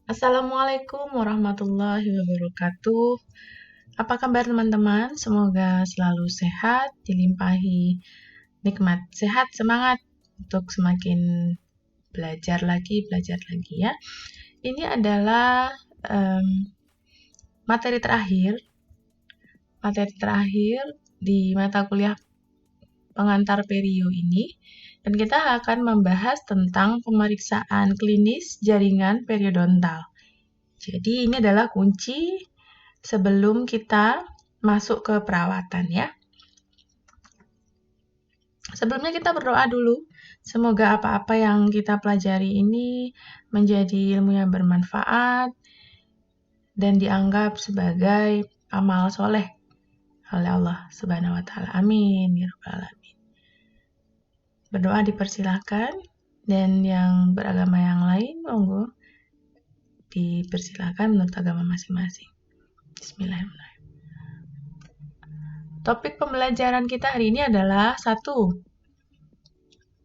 Assalamualaikum warahmatullahi wabarakatuh. Apa kabar teman-teman? Semoga selalu sehat, dilimpahi nikmat sehat, semangat untuk semakin belajar lagi ya. Ini adalah em, materi terakhir di mata kuliah pengantar perio ini. Dan kita akan membahas tentang pemeriksaan klinis jaringan periodontal. Jadi ini adalah kunci sebelum kita masuk ke perawatan ya. Sebelumnya kita berdoa dulu. Semoga apa-apa yang kita pelajari ini menjadi ilmu yang bermanfaat dan dianggap sebagai amal soleh oleh Allah Subhanahu wa Ta'ala. Amin ya Rabbal Alamin. Berdoa dipersilahkan, dan yang beragama yang lain monggo dipersilahkan menurut agama masing-masing. Bismillahirrahmanirrahim. Topik pembelajaran kita hari ini adalah 1.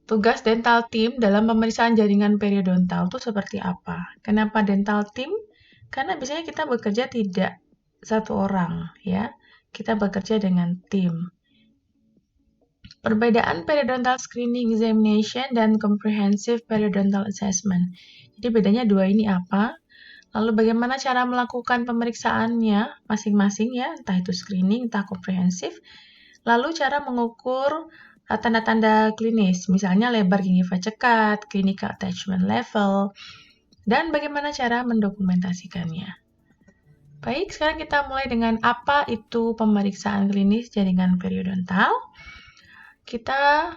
Tugas dental team dalam pemeriksaan jaringan periodontal itu seperti apa? Kenapa dental team? Karena biasanya kita bekerja tidak satu orang, ya. Kita bekerja dengan tim. Perbedaan periodontal screening examination dan comprehensive periodontal assessment. Jadi bedanya dua ini apa? Lalu bagaimana cara melakukan pemeriksaannya masing-masing ya, entah itu screening, entah komprehensif. Lalu cara mengukur tanda-tanda klinis, misalnya lebar gingiva cekat, clinical attachment level, dan bagaimana cara mendokumentasikannya. Baik, sekarang kita mulai dengan apa itu pemeriksaan klinis jaringan periodontal. Kita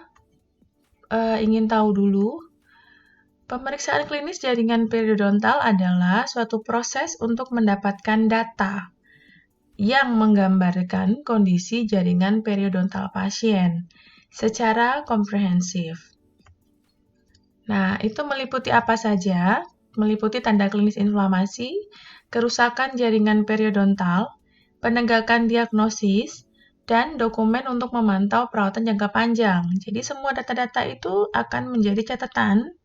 ingin tahu dulu. Pemeriksaan klinis jaringan periodontal adalah suatu proses untuk mendapatkan data yang menggambarkan kondisi jaringan periodontal pasien secara komprehensif. Nah, itu meliputi apa saja? Meliputi tanda klinis inflamasi, kerusakan jaringan periodontal, penegakan diagnosis, dan dokumen untuk memantau perawatan jangka panjang. Jadi semua data-data itu akan menjadi catatan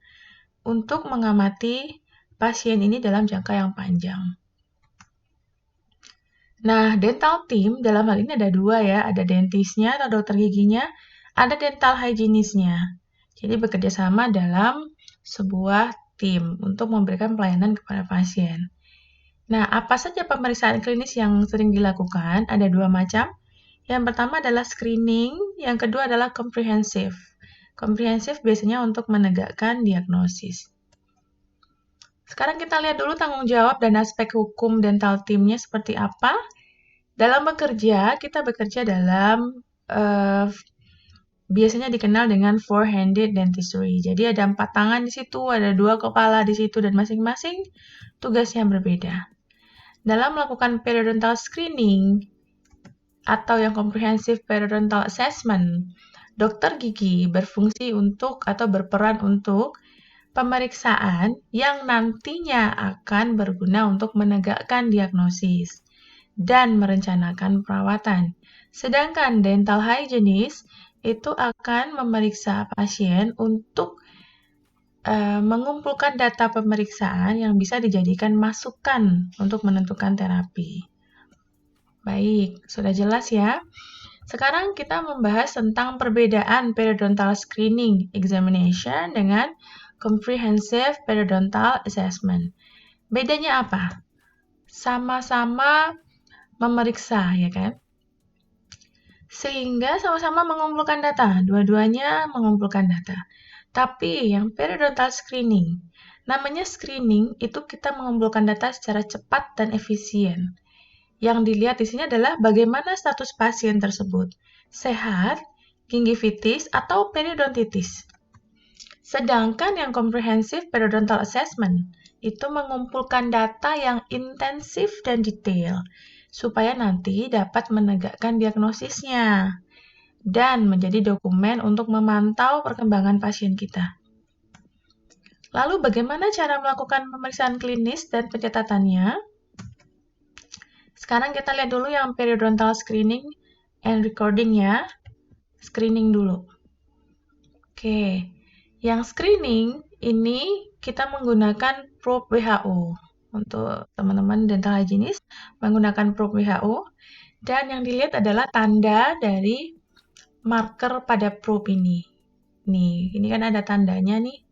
untuk mengamati pasien ini dalam jangka yang panjang. Nah, dental team dalam hal ini ada dua ya, ada dentisnya atau dokter giginya, ada dental hygienisnya. Jadi bekerja sama dalam sebuah tim untuk memberikan pelayanan kepada pasien. Nah, apa saja pemeriksaan klinis yang sering dilakukan? Ada dua macam. Yang pertama adalah screening, yang kedua adalah comprehensive. Comprehensive biasanya untuk menegakkan diagnosis. Sekarang kita lihat dulu tanggung jawab dan aspek hukum dental teamnya seperti apa. Dalam bekerja, kita bekerja dalam biasanya dikenal dengan four-handed dentistry. Jadi ada 4 tangan di situ, ada 2 kepala di situ, dan masing-masing tugasnya berbeda. Dalam melakukan periodontal screening atau yang comprehensive periodontal assessment, dokter gigi berfungsi untuk atau berperan untuk pemeriksaan yang nantinya akan berguna untuk menegakkan diagnosis dan merencanakan perawatan. Sedangkan dental hygienist itu akan memeriksa pasien untuk mengumpulkan data pemeriksaan yang bisa dijadikan masukan untuk menentukan terapi. Baik, sudah jelas ya? Sekarang kita membahas tentang perbedaan periodontal screening examination dengan comprehensive periodontal assessment. Bedanya apa? Sama-sama memeriksa, ya kan? Sehingga sama-sama mengumpulkan data, dua-duanya mengumpulkan data. Tapi yang periodontal screening, namanya screening itu kita mengumpulkan data secara cepat dan efisien. Yang dilihat di sini adalah bagaimana status pasien tersebut, sehat, gingivitis, atau periodontitis. Sedangkan yang comprehensive periodontal assessment itu mengumpulkan data yang intensif dan detail, supaya nanti dapat menegakkan diagnosisnya dan menjadi dokumen untuk memantau perkembangan pasien kita. Lalu bagaimana cara melakukan pemeriksaan klinis dan pencatatannya? Sekarang kita lihat dulu yang periodontal screening and recording ya. Screening dulu. Oke, yang screening ini kita menggunakan probe WHO. untuk teman-teman dental hygienist menggunakan probe WHO. Dan yang dilihat adalah tanda dari marker pada probe ini. Nih, ini kan ada tandanya nih.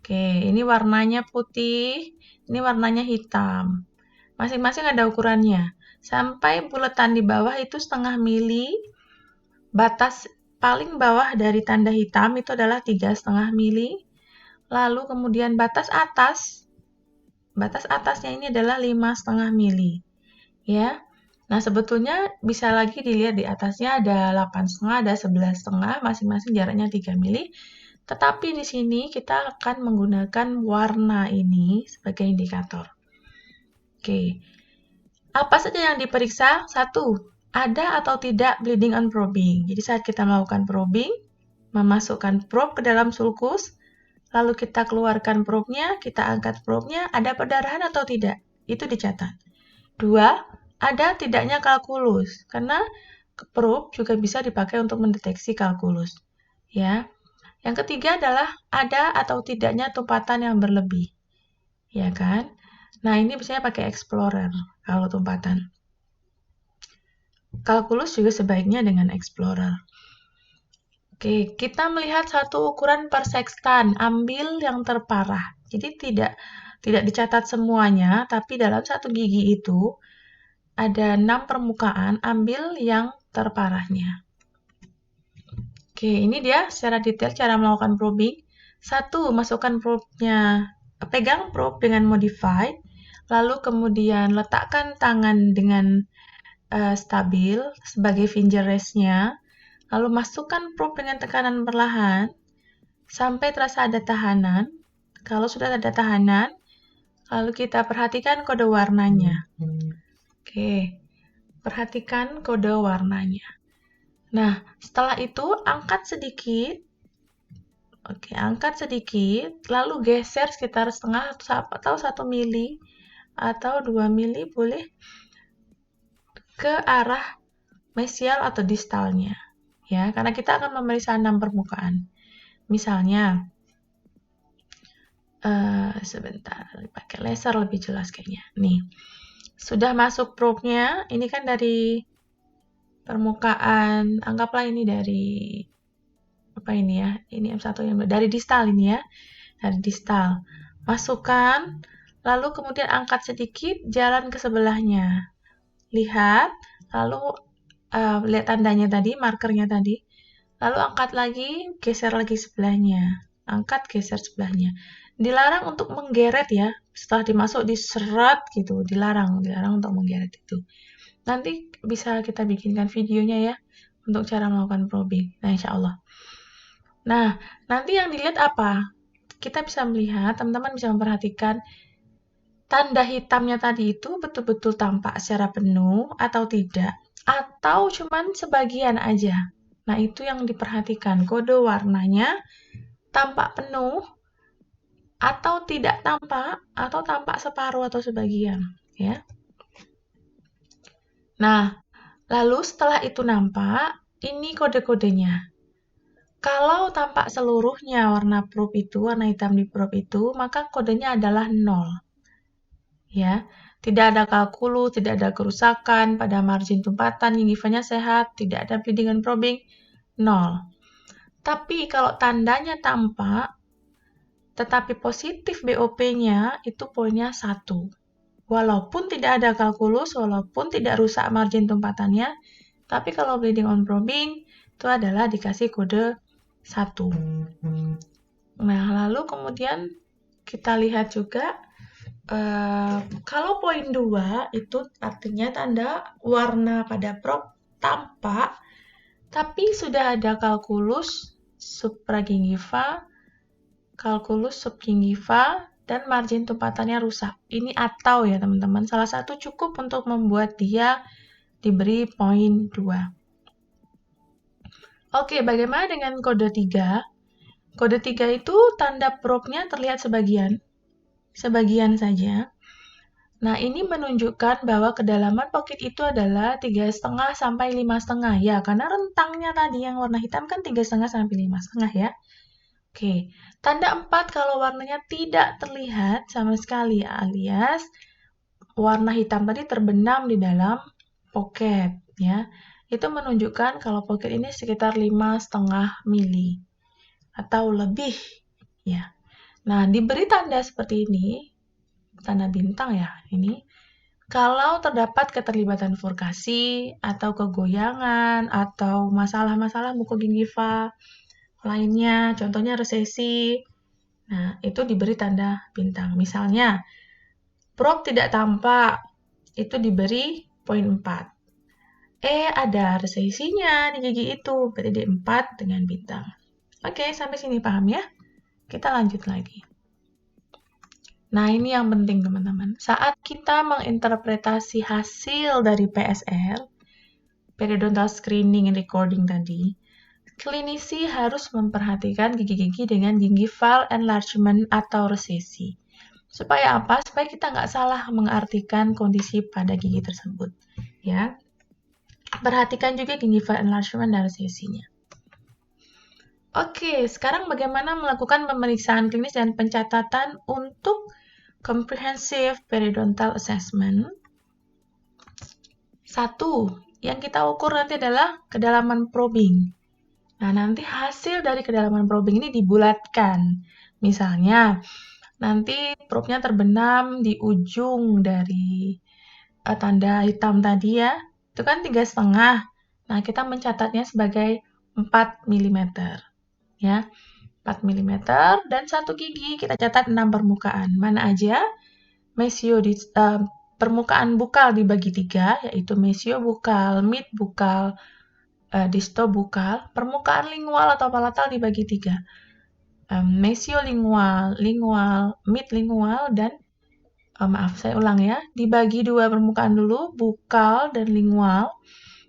Oke, ini warnanya putih, ini warnanya hitam. Masing-masing ada ukurannya. Sampai bulatan di bawah itu 0,5 mili. Batas paling bawah dari tanda hitam itu adalah 3,5 mili. Lalu kemudian batas atasnya ini adalah 5,5 mili. Ya. Nah, sebetulnya bisa lagi dilihat di atasnya ada 8,5, ada 11,5, masing-masing jaraknya 3 mili. Tetapi di sini kita akan menggunakan warna ini sebagai indikator. Oke. Apa saja yang diperiksa? 1. Ada atau tidak bleeding on probing. Jadi saat kita melakukan probing, memasukkan probe ke dalam sulcus, lalu kita keluarkan probe-nya, kita angkat probe-nya, ada perdarahan atau tidak? Itu dicatat. 2. Ada tidaknya kalkulus, karena probe juga bisa dipakai untuk mendeteksi kalkulus. Ya. Yang ketiga adalah ada atau tidaknya tumpatan yang berlebih. Ya kan? Nah, ini biasanya pakai explorer kalau tumpatan. Kalkulus juga sebaiknya dengan explorer. Oke, kita melihat satu ukuran per sextan, ambil yang terparah. Jadi tidak dicatat semuanya, tapi dalam satu gigi itu ada 6 permukaan, ambil yang terparahnya. Oke, ini dia secara detail cara melakukan probing. 1. Masukkan probe-nya, pegang probe dengan modified, lalu kemudian letakkan tangan dengan stabil sebagai finger rest-nya, lalu masukkan probe dengan tekanan perlahan sampai terasa ada tahanan. Kalau sudah ada tahanan, lalu kita perhatikan kode warnanya. Oke, perhatikan kode warnanya. Nah, setelah itu angkat sedikit. Oke, angkat sedikit, lalu geser sekitar setengah atau 1 mili atau 2 mili boleh ke arah mesial atau distalnya. Ya, karena kita akan memeriksa 6 permukaan. Misalnya, sebentar, pakai laser lebih jelas kayaknya. Nih, sudah masuk probe-nya, ini kan dari permukaan, anggaplah ini dari apa ini ya? Ini M1 yang dari distal ini ya. Dari distal. Masukkan, lalu kemudian angkat sedikit, jalan ke sebelahnya. Lihat, lalu lihat tandanya tadi, markernya tadi. Lalu angkat lagi, geser lagi sebelahnya. Angkat, geser sebelahnya. Dilarang untuk menggeret ya. Setelah dimasuk, diseret gitu. Dilarang untuk menggeret itu. Nanti bisa kita bikinkan videonya ya untuk cara melakukan probing. Nah, insya Allah. Nah, nanti yang dilihat apa? Kita bisa melihat, teman-teman bisa memperhatikan tanda hitamnya tadi itu betul-betul tampak secara penuh atau tidak. Atau cuman sebagian aja. Nah, itu yang diperhatikan. Kode warnanya tampak penuh atau tidak tampak, atau tampak separuh atau sebagian. Ya. Nah, lalu setelah itu nampak, ini kode-kodenya. Kalau tampak seluruhnya warna probe itu, warna hitam di probe itu, maka kodenya adalah 0. Ya, tidak ada kalkulus, tidak ada kerusakan pada margin tumpatan, ginggivannya sehat, tidak ada bleeding and probing, 0. Tapi kalau tandanya tampak, tetapi positif BOP-nya, itu poinnya 1. Walaupun tidak ada kalkulus, walaupun tidak rusak margin tumpatannya, tapi kalau bleeding on probing, itu adalah dikasih kode 1. Nah, lalu kemudian kita lihat juga, kalau poin 2 itu artinya tanda warna pada probe tampak, tapi sudah ada kalkulus supragingiva, kalkulus subgingiva, dan margin tumpatannya rusak. Ini atau ya teman-teman, salah satu cukup untuk membuat dia diberi poin 2. Oke, bagaimana dengan kode 3? Kode 3 itu tanda probe-nya terlihat sebagian saja. Nah, ini menunjukkan bahwa kedalaman pocket itu adalah 3,5 sampai 5,5 ya, karena rentangnya tadi yang warna hitam kan 3,5 sampai 5,5 ya. Oke, tanda 4 kalau warnanya tidak terlihat sama sekali, alias warna hitam tadi terbenam di dalam pocket, ya. Itu menunjukkan kalau pocket ini sekitar 5,5 mili atau lebih, ya. Nah, diberi tanda seperti ini, tanda bintang ya ini, kalau terdapat keterlibatan furkasi atau kegoyangan atau masalah-masalah mukogingiva lainnya, contohnya resesi, nah itu diberi tanda bintang. Misalnya, probe tidak tampak, itu diberi poin 4. Ada resesinya di gigi itu, berarti di 4 dengan bintang. Oke, sampai sini paham ya? Kita lanjut lagi. Nah, ini yang penting teman-teman. Saat kita menginterpretasi hasil dari PSR, periodontal screening and recording tadi, klinisi harus memperhatikan gigi-gigi dengan gingival enlargement atau resesi. Supaya apa? Supaya kita nggak salah mengartikan kondisi pada gigi tersebut. Ya. Perhatikan juga gingival enlargement dan resesinya. Oke, sekarang bagaimana melakukan pemeriksaan klinis dan pencatatan untuk Comprehensive Periodontal Assessment. 1. Yang kita ukur nanti adalah kedalaman probing. Nah, nanti hasil dari kedalaman probing ini dibulatkan. Misalnya, nanti probe-nya terbenam di ujung dari tanda hitam tadi ya. Itu kan 3,5. Nah, kita mencatatnya sebagai 4 mm. Ya. 4 mm dan 1 gigi kita catat 6 permukaan. Mana aja? Permukaan bukal dibagi 3, yaitu mesiobukal, midbukal, distobukal. Permukaan lingual atau palatal dibagi 3. Mesiolingual, lingual, midlingual, dan saya ulang ya, dibagi 2 permukaan dulu, bukal dan lingual.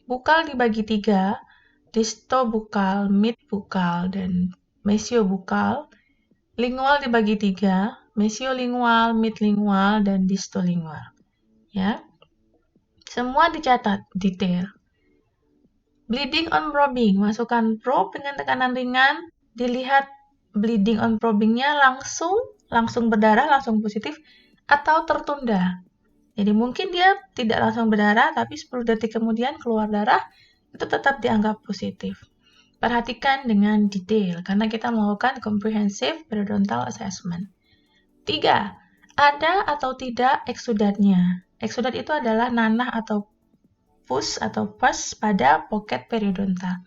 Bukal dibagi 3, distobukal, midbukal, dan mesiobukal. Lingual dibagi 3, mesiolingual, midlingual, dan distolingual. Ya. Semua dicatat detail. Bleeding on probing, masukkan probe dengan tekanan ringan, dilihat bleeding on probingnya langsung berdarah, langsung positif, atau tertunda. Jadi mungkin dia tidak langsung berdarah, tapi 10 detik kemudian keluar darah, itu tetap dianggap positif. Perhatikan dengan detail, karena kita melakukan comprehensive periodontal assessment. 3. Ada atau tidak eksudatnya. Eksudat itu adalah nanah atau pus atau pus pada pocket periodontal.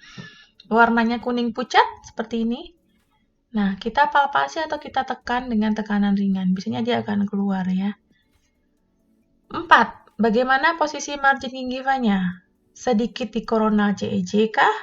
Warnanya kuning pucat seperti ini. Nah, kita palpasi atau kita tekan dengan tekanan ringan. Biasanya dia akan keluar ya. 4. Bagaimana posisi margin gingivanya? Sedikit di koronal CEJ kah?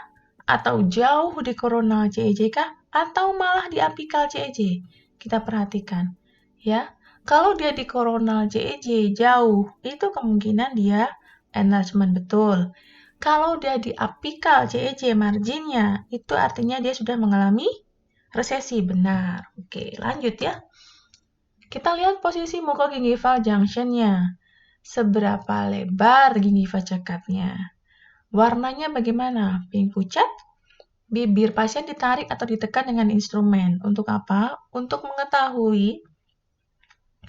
Atau jauh di koronal CEJ kah? Atau malah di apikal CEJ? Kita perhatikan. Ya, kalau dia di koronal CEJ jauh, itu kemungkinan dia enlargement betul. Kalau dia di apikal CEJ marginnya, itu artinya dia sudah mengalami resesi, benar. Oke, lanjut ya. Kita lihat posisi mukogingival junction-nya. Seberapa lebar gingiva cekatnya. Warnanya bagaimana? Pink pucat? Bibir pasien ditarik atau ditekan dengan instrumen. Untuk apa? Untuk mengetahui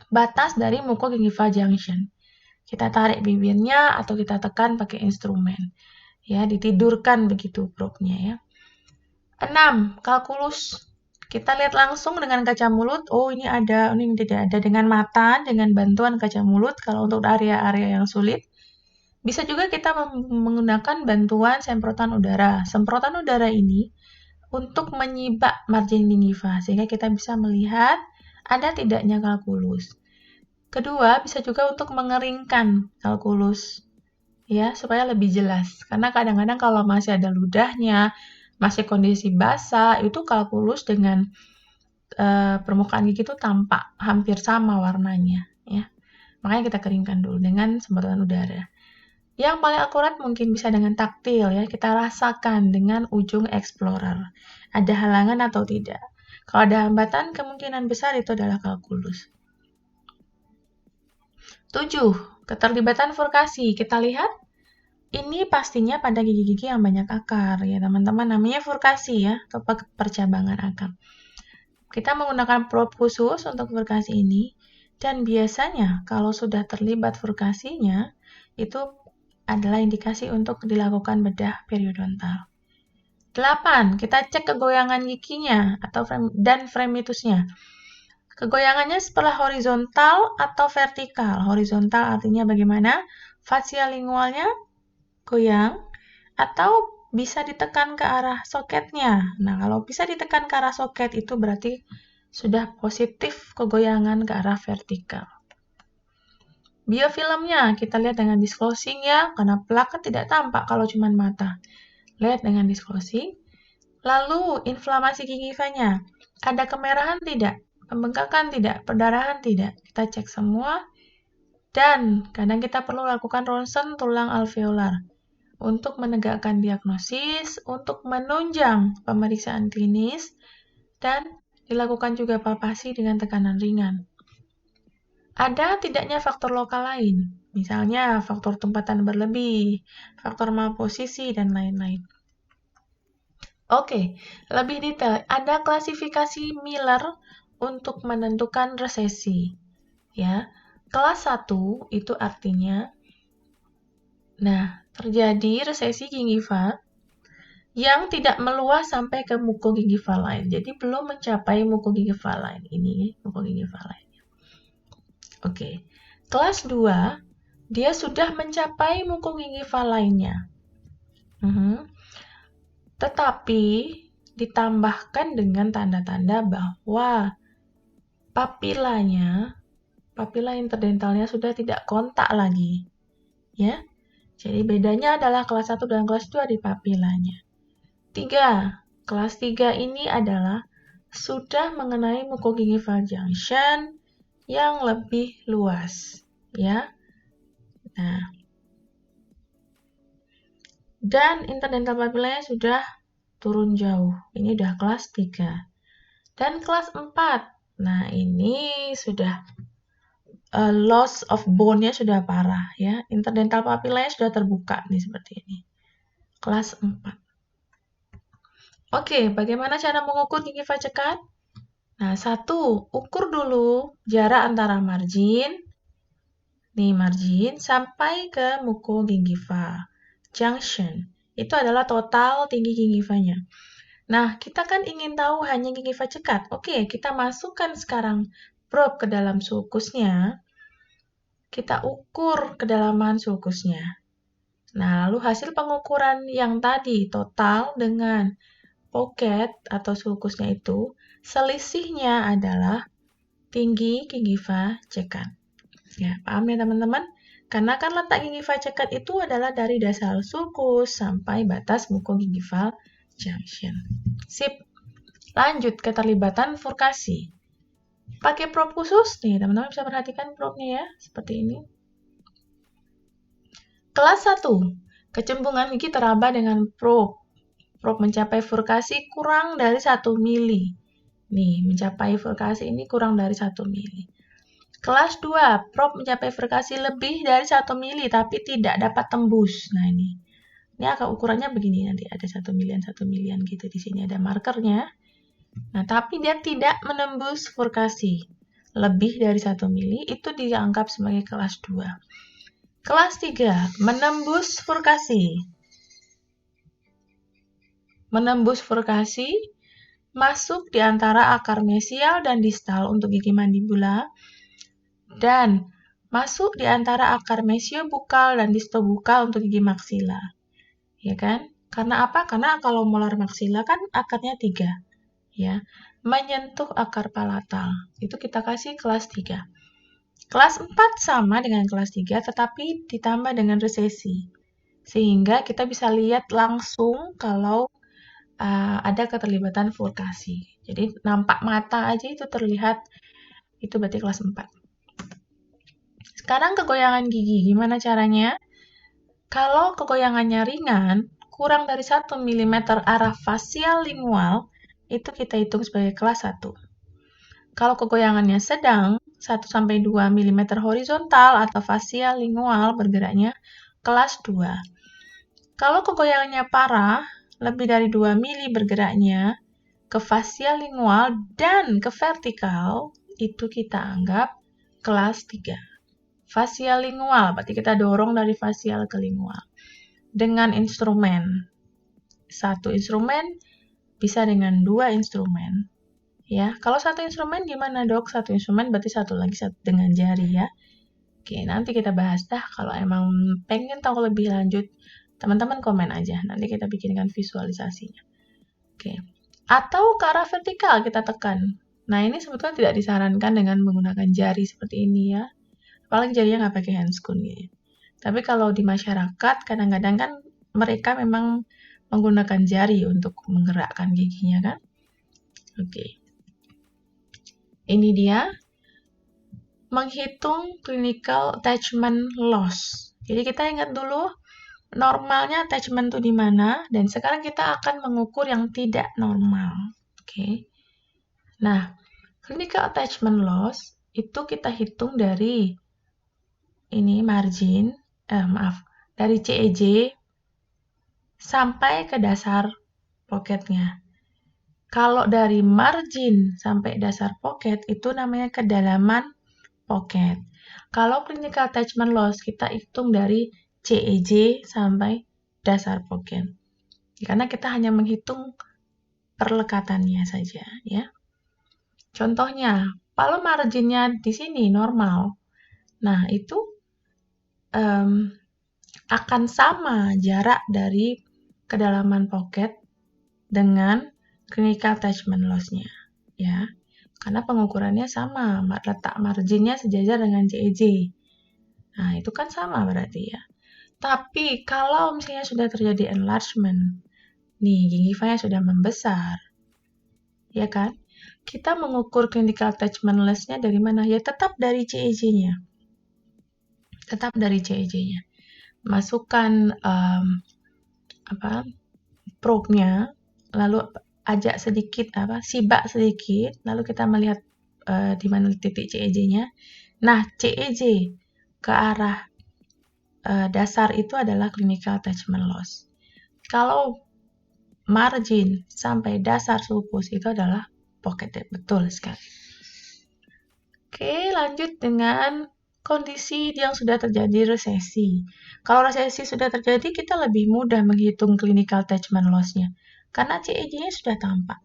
batas dari mukogingival junction. Kita tarik bibirnya atau kita tekan pakai instrumen. Ya, ditidurkan begitu probe-nya ya. 6. Kalkulus. Kita lihat langsung dengan kaca mulut. Oh, ini ada, ini tidak ada. Dengan mata, dengan bantuan kaca mulut kalau untuk area-area yang sulit. Bisa juga kita menggunakan bantuan semprotan udara. Semprotan udara ini untuk menyibak margin gingiva sehingga kita bisa melihat ada tidaknya kalkulus. Kedua, bisa juga untuk mengeringkan kalkulus ya, supaya lebih jelas. Karena kadang-kadang kalau masih ada ludahnya, masih kondisi basah, itu kalkulus dengan permukaan gigi itu tampak hampir sama warnanya ya. Makanya kita keringkan dulu dengan semprotan udara. Yang paling akurat mungkin bisa dengan taktil ya, kita rasakan dengan ujung explorer. Ada halangan atau tidak. Kalau ada hambatan, kemungkinan besar itu adalah kalkulus. 7. Keterlibatan furkasi. Kita lihat, ini pastinya pada gigi-gigi yang banyak akar ya teman-teman, namanya furkasi ya, atau percabangan akar. Kita menggunakan probe khusus untuk furkasi ini, dan biasanya kalau sudah terlibat furkasinya, itu adalah indikasi untuk dilakukan bedah periodontal. 8. Kita cek kegoyangan giginya dan fremitusnya. Kegoyangannya setelah horizontal atau vertikal. Horizontal artinya bagaimana? Fascia lingualnya goyang atau bisa ditekan ke arah soketnya. Nah, kalau bisa ditekan ke arah soket itu berarti sudah positif kegoyangan ke arah vertikal. Biofilmnya kita lihat dengan disclosing ya, karena plak kan tidak tampak kalau cuma mata. Lihat dengan disclosing. Lalu inflamasi gingivanya, ada kemerahan tidak? Pembengkakan tidak? Perdarahan tidak? Kita cek semua. Dan kadang kita perlu lakukan ronsen tulang alveolar untuk menegakkan diagnosis, untuk menunjang pemeriksaan klinis, dan dilakukan juga palpasi dengan tekanan ringan. Ada tidaknya faktor lokal lain, misalnya faktor tempatan berlebih, faktor malposisi, dan lain-lain. Oke, lebih detail, ada klasifikasi Miller untuk menentukan resesi. Ya, kelas 1 itu artinya, terjadi resesi gingiva yang tidak meluas sampai ke mukogingival lain. Jadi belum mencapai mukogingival lain. Ini mukogingival lain. Oke. Kelas 2, dia sudah mencapai mukogingival lainnya. Tetapi ditambahkan dengan tanda-tanda bahwa papila interdentalnya sudah tidak kontak lagi. Ya. Jadi bedanya adalah kelas 1 dan kelas 2 di papilanya. 3. Kelas 3 ini adalah sudah mengenai mukogingival junction yang lebih luas, ya. Nah, dan interdental papillanya sudah turun jauh. Ini udah kelas 3. Dan kelas 4. Nah, ini sudah loss of bone-nya sudah parah, ya. Interdental papillanya sudah terbuka nih seperti ini. Kelas 4. Oke, bagaimana cara mengukur gingiva cekat? Nah, 1, ukur dulu jarak antara margin sampai ke mukogingiva junction. Itu adalah total tinggi gingivanya. Nah, kita kan ingin tahu hanya gingiva cekat. Oke, kita masukkan sekarang probe ke dalam sulcusnya. Kita ukur kedalaman sulcusnya. Nah, lalu hasil pengukuran yang tadi total dengan pocket atau sulcusnya itu, selisihnya adalah tinggi gingiva cekat. Ya, paham ya teman-teman? Karena kan letak gingiva cekat itu adalah dari dasar sulcus sampai batas mukogingival junction. Sip. Lanjut keterlibatan furkasi. Pakai probe khusus nih, teman-teman bisa perhatikan probe-nya ya, seperti ini. Kelas 1. Kecembungan gigi teraba dengan probe. Probe mencapai furkasi kurang dari 1 mili. Nih, mencapai furkasi ini kurang dari 1 mili. Kelas 2, probe mencapai furkasi lebih dari 1 mili tapi tidak dapat tembus. Nah, ini agak ukurannya begini nanti, ada 1 milian gitu. Di sini ada markernya. Nah, tapi dia tidak menembus furkasi. Lebih dari 1 mili itu dianggap sebagai kelas 2. Kelas 3, menembus furkasi. Menembus furkasi, masuk di antara akar mesial dan distal untuk gigi mandibula, dan masuk di antara akar mesiobukal dan distobukal untuk gigi maksila. Ya kan? Karena apa? Karena kalau molar maksila kan akarnya 3. Ya. Menyentuh akar palatal. Itu kita kasih kelas 3. Kelas 4 sama dengan kelas 3, tetapi ditambah dengan resesi. Sehingga kita bisa lihat langsung kalau ada keterlibatan furkasi. Jadi nampak mata aja itu terlihat, itu berarti kelas 4. Sekarang kegoyangan gigi, gimana caranya? Kalau kegoyangannya ringan, kurang dari 1 mm arah fasial lingual, itu kita hitung sebagai kelas 1. Kalau kegoyangannya sedang, 1-2 mm horizontal atau fasial lingual bergeraknya, kelas 2. Kalau kegoyangannya parah, lebih dari 2 mili bergeraknya, ke fasial lingual dan ke vertikal, itu kita anggap kelas 3. Fasial lingual, berarti kita dorong dari fasial ke lingual. Dengan instrumen. Satu instrumen bisa dengan 2 instrumen. Ya, kalau satu instrumen gimana dok? Satu instrumen berarti satu lagi dengan jari ya. Oke, nanti kita bahas dah. Kalau emang pengen tahu lebih lanjut, teman-teman komen aja. Nanti kita bikinkan visualisasinya. Oke. Atau ke arah vertikal kita tekan. Nah, ini sebetulnya tidak disarankan dengan menggunakan jari seperti ini ya. Apalagi jarinya nggak pakai handscoon gitu. Tapi kalau di masyarakat, kadang-kadang kan mereka memang menggunakan jari untuk menggerakkan giginya kan. Oke. Ini dia menghitung clinical attachment loss. Jadi kita ingat dulu normalnya attachment itu di mana, dan sekarang kita akan mengukur yang tidak normal. Oke. Nah, clinical attachment loss itu kita hitung dari ini margin, dari CEJ sampai ke dasar pocketnya. Kalau dari margin sampai dasar pocket itu namanya kedalaman pocket. Kalau clinical attachment loss kita hitung dari CEJ sampai dasar pocket. Karena kita hanya menghitung perlekatannya saja ya. Contohnya, kalau marginnya di sini normal, nah itu akan sama jarak dari kedalaman pocket dengan clinical attachment loss-nya, ya. Karena pengukurannya sama, letak marginnya sejajar dengan CEJ. Nah, itu kan sama berarti ya. Tapi kalau misalnya sudah terjadi enlargement, nih gingivanya sudah membesar, ya kan? Kita mengukur clinical attachment loss-nya dari mana? Ya tetap dari CEJ-nya. Tetap dari CEJ-nya. Masukkan probe-nya, lalu ajak sedikit sibak sedikit, lalu kita melihat di mana titik CEJ-nya. Nah, CEJ ke arah dasar itu adalah clinical attachment loss. Kalau margin sampai dasar sulcus itu adalah pocket depth. Betul sekali. Oke, lanjut dengan kondisi yang sudah terjadi resesi. Kalau resesi sudah terjadi, kita lebih mudah menghitung clinical attachment loss-nya. Karena CEJ-nya sudah tampak.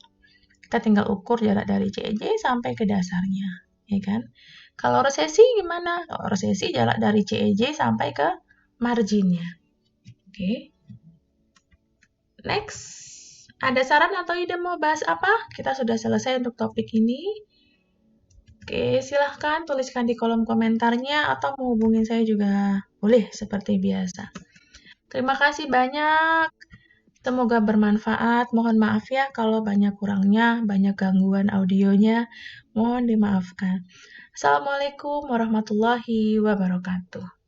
Kita tinggal ukur jarak dari CEJ sampai ke dasarnya. Ya kan? Kalau resesi gimana? Kalau resesi jarak dari CEJ sampai ke marginnya. Oke. Next. Ada saran atau ide mau bahas apa? Kita sudah selesai untuk topik ini. Oke, silahkan tuliskan di kolom komentarnya atau menghubungi saya juga boleh seperti biasa. Terima kasih banyak. Semoga bermanfaat. Mohon maaf ya kalau banyak kurangnya, banyak gangguan audionya. Mohon dimaafkan. Assalamualaikum warahmatullahi wabarakatuh.